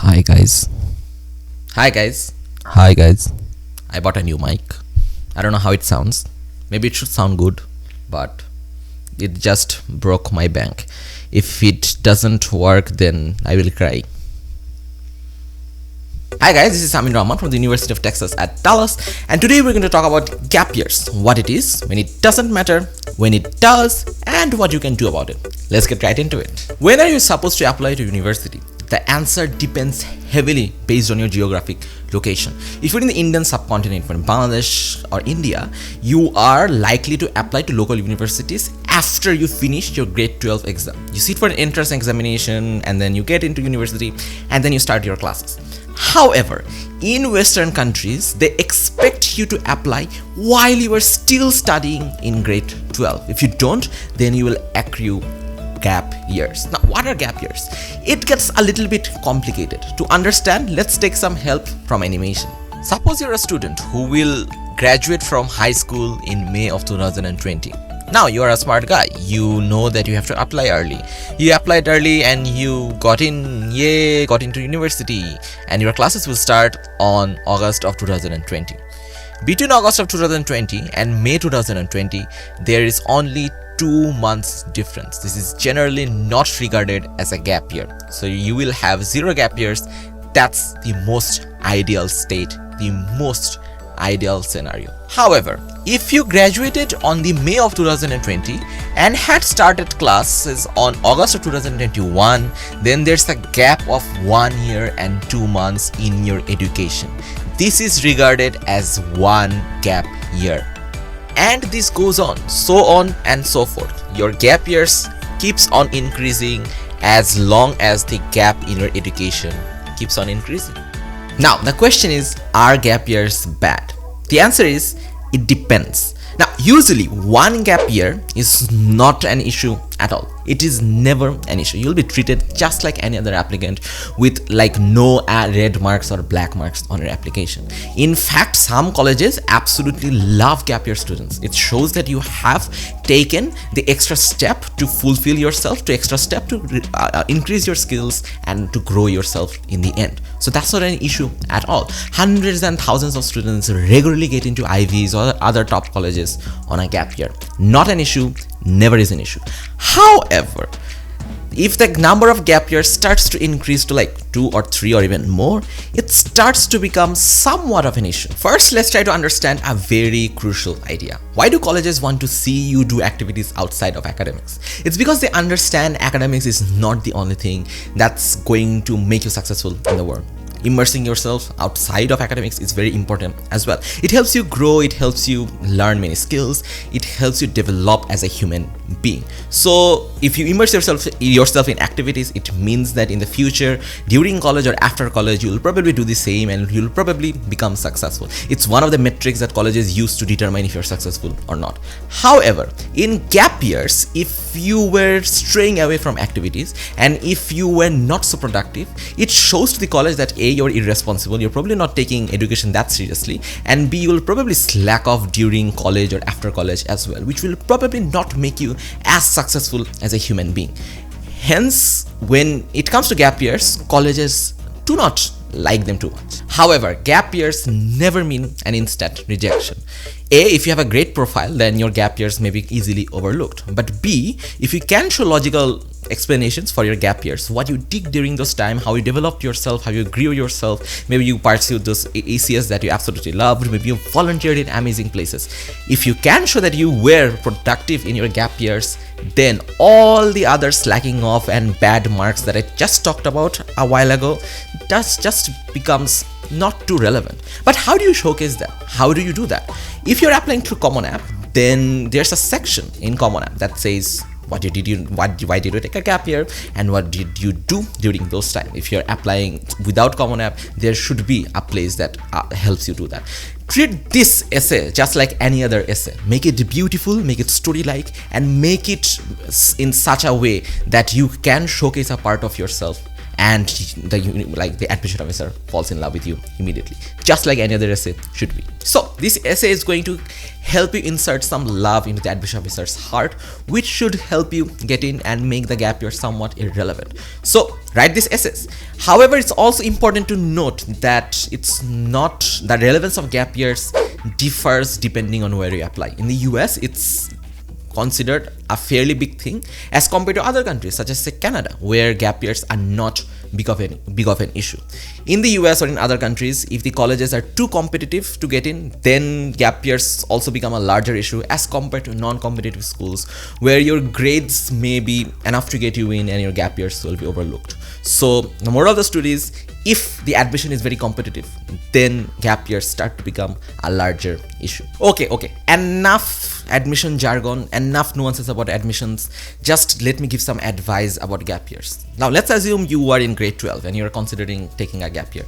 Hi guys. Hi guys, Hi guys. I bought a new mic. I don't know how it sounds. Maybe it should sound good, but it just broke my bank. If it doesn't work, then I will cry. Hi guys, this is Amin Rahman from the University of Texas at Dallas, and today we're going to talk about gap years, what it is, when it doesn't matter, when it does, and what you can do about it. Let's get right into it. When are you supposed to apply to university? The answer depends heavily based on your geographic location. If you're in the Indian subcontinent, from Bangladesh or India, you are likely to apply to local universities after you finish your grade 12 exam. You sit for an entrance examination and then you get into university and then you start your classes. However, in Western countries, they expect you to apply while you are still studying in grade 12. If you don't, then you will accrue gap years. Now, what are gap years? It gets a little bit complicated. To understand, let's take some help from animation. Suppose you're a student who will graduate from high school in May of 2020. Now, you are a smart guy. You know that you have to apply early. You applied early and you got into university, and your classes will start on August of 2020. Between August of 2020 and May 2020, there is only 2 months difference. This is generally not regarded as a gap year. So you will have 0 gap years. That's the most ideal state, the most ideal scenario. However, if you graduated on the May of 2020 and had started classes on August of 2021, then there's a gap of 1 year and 2 months in your education. This is regarded as one gap year. And this goes on and so forth. Your gap years keeps on increasing as long as the gap in your education keeps on increasing. Now, the question is, are gap years bad? The answer is, it depends. Now, usually one gap year is not an issue at all. It is never an issue. You'll be treated just like any other applicant with like no red marks or black marks on your application. In fact, some colleges absolutely love gap year students. It shows that you have taken the extra step to fulfill yourself, to extra step to increase your skills and to grow yourself in the end. So that's not an issue at all. Hundreds and thousands of students regularly get into Ivies or other top colleges on a gap year. Not an issue, never is an issue. However, if the number of gap years starts to increase to like 2 or 3 or even more, it starts to become somewhat of an issue. First, let's try to understand a very crucial idea. Why do colleges want to see you do activities outside of academics? It's because they understand academics is not the only thing that's going to make you successful in the world. Immersing yourself outside of academics is very important as well. It helps you grow, it helps you learn many skills, it helps you develop as a human being. So if you immerse yourself in activities, it means that in the future, during college or after college, you'll probably do the same and you'll probably become successful. It's one of the metrics that colleges use to determine if you're successful or not. However, in gap years, if you were straying away from activities and if you were not so productive, it shows to the college that A, you're irresponsible, you're probably not taking education that seriously, and B, you will probably slack off during college or after college as well, which will probably not make you as successful as a human being. Hence, when it comes to gap years, colleges do not like them too much. However, gap years never mean an instant rejection. A, if you have a great profile, then your gap years may be easily overlooked. But B, if you can show logical explanations for your gap years, what you did during those time, how you developed yourself, how you grew yourself, maybe you pursued those ACS that you absolutely loved, maybe you volunteered in amazing places. If you can show that you were productive in your gap years, then all the other slacking off and bad marks that I just talked about a while ago just becomes not too relevant. But how do you showcase that? How do you do that? If you're applying through Common App, then there's a section in Common App that says why did you take a gap year and what did you do during those times. If you're applying without Common App, there should be a place that helps you do that. Treat this essay just like any other essay. Make it beautiful, make it story-like, and make it in such a way that you can showcase a part of yourself and the admission officer falls in love with you immediately, just like any other essay should be. So this essay is going to help you insert some love into the admission officer's heart, which should help you get in and make the gap year somewhat irrelevant. So write these essays. However, it's also important to note that it's not the relevance of gap years differs depending on where you apply. In the US, it's considered a fairly big thing as compared to other countries such as say Canada, where gap years are not big of an issue. In the US or in other countries, if the colleges are too competitive to get in, then gap years also become a larger issue as compared to non-competitive schools where your grades may be enough to get you in and your gap years will be overlooked. So the moral of the story is, if the admission is very competitive, then gap years start to become a larger issue. Okay, enough admission jargon, enough nuances about admissions. Just let me give some advice about gap years. Now let's assume you are in grade 12 and you're considering taking a gap year.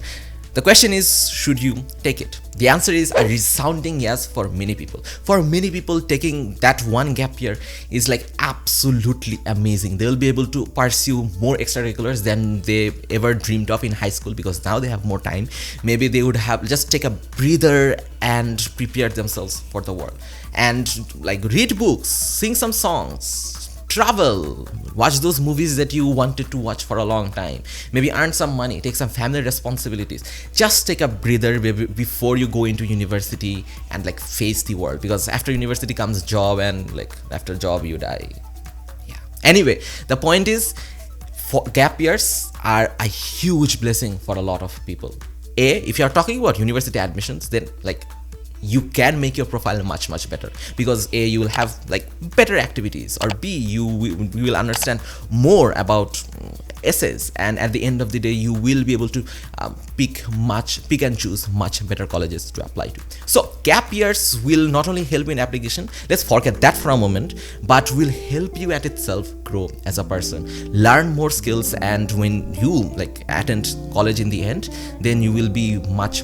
The question is, should you take it? The answer is a resounding yes for many people. For many people, taking that one gap year is like absolutely amazing. They will be able to pursue more extracurriculars than they ever dreamed of in high school, because now they have more time. Maybe they would have just take a breather and prepare themselves for the world, and like read books, sing some songs, travel, watch those movies that you wanted to watch for a long time, maybe earn some money, take some family responsibilities, just take a breather before you go into university and like face the world, because after university comes job, and like after job you die. Yeah. Anyway, the point is, gap years are a huge blessing for a lot of people. If you are talking about university admissions, then like you can make your profile much better, because A, you will have like better activities, or B, you will understand more about essays, and at the end of the day you will be able to pick and choose much better colleges to apply to. So gap years will not only help you in application, let's forget that for a moment, but will help you at itself grow as a person, learn more skills, and when you like attend college in the end, then you will be much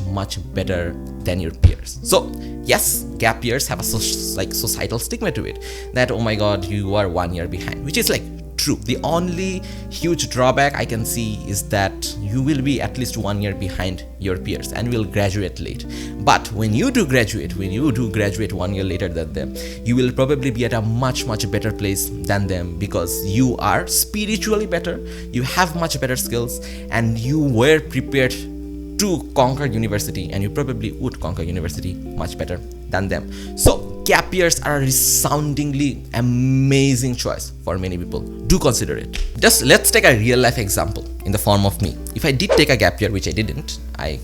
better than your peers. So yes, gap years have a societal stigma to it, that oh my god, you are 1 year behind, which is like true. The only huge drawback I can see is that you will be at least 1 year behind your peers and will graduate late. But when you do graduate 1 year later than them, you will probably be at a much better place than them, because you are spiritually better, you have much better skills, and you were prepared to conquer university, and you probably would conquer university much better than them. So gap years are a resoundingly amazing choice for many people. Do consider it. Just let's take a real life example in the form of me. If I did take a gap year, which I didn't, I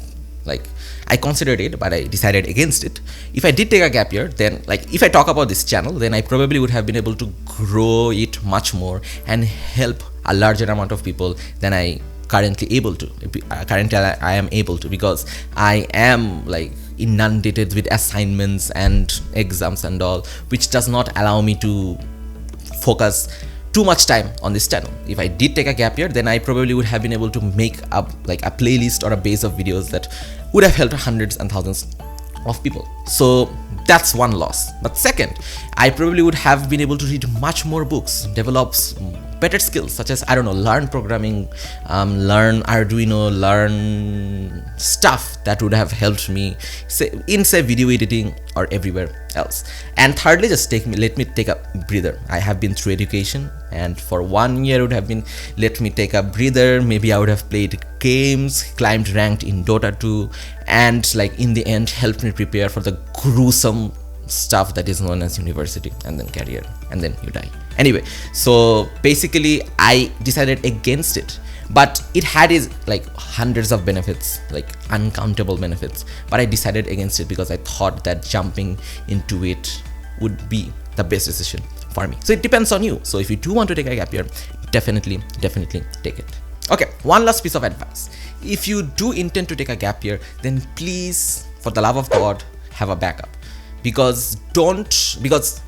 considered it, but I decided against it. If I did take a gap year, then like if I talk about this channel, then I probably would have been able to grow it much more and help a larger amount of people than I currently I am able to, because I am like inundated with assignments and exams and all, which does not allow me to focus too much time on this channel. If I did take a gap year, then I probably would have been able to make up like a playlist or a base of videos that would have helped hundreds and thousands of people. So that's one loss. But second, I probably would have been able to read much more books, develop better skills such as, I don't know, learn programming, learn Arduino, learn stuff that would have helped me say video editing or everywhere else. And thirdly, let me take a breather. I have been through education, and for 1 year would have been let me take a breather. Maybe I would have played games, climbed ranked in Dota 2, and like in the end helped me prepare for the gruesome stuff that is known as university and then career, and then you die. Anyway, so basically I decided against it, but it had its like hundreds of benefits, like uncountable benefits, but I decided against it because I thought that jumping into it would be the best decision for me. So it depends on you. So if you do want to take a gap year, definitely take it. Okay, one last piece of advice. If you do intend to take a gap year, then please, for the love of God, have a backup. Because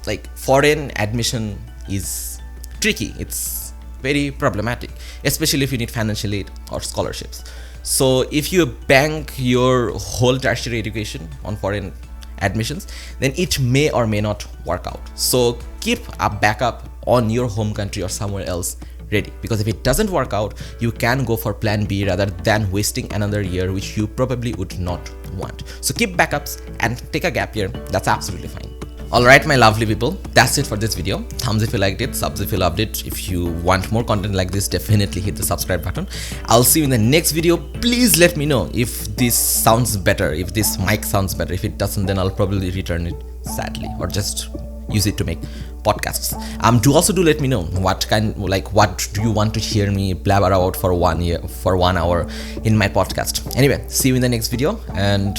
like foreign admission is tricky. It's very problematic, especially if you need financial aid or scholarships. So if you bank your whole tertiary education on foreign admissions, then it may or may not work out. So keep a backup on your home country or somewhere else ready, because if it doesn't work out, you can go for plan B rather than wasting another year which you probably would not want. So keep backups and take a gap year. That's absolutely fine. Alright, my lovely people, that's it for this video. Thumbs if you liked it, subs if you loved it. If you want more content like this, definitely hit the subscribe button. I'll see you in the next video. Please let me know if this sounds better, if this mic sounds better. If it doesn't, then I'll probably return it, sadly, or just use it to make podcasts. Do let me know what do you want to hear me blabber about for 1 hour in my podcast. Anyway, see you in the next video, and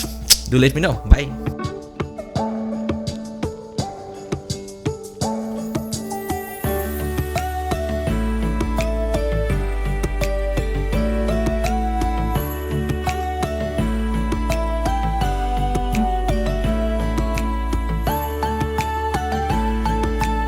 do let me know. Bye.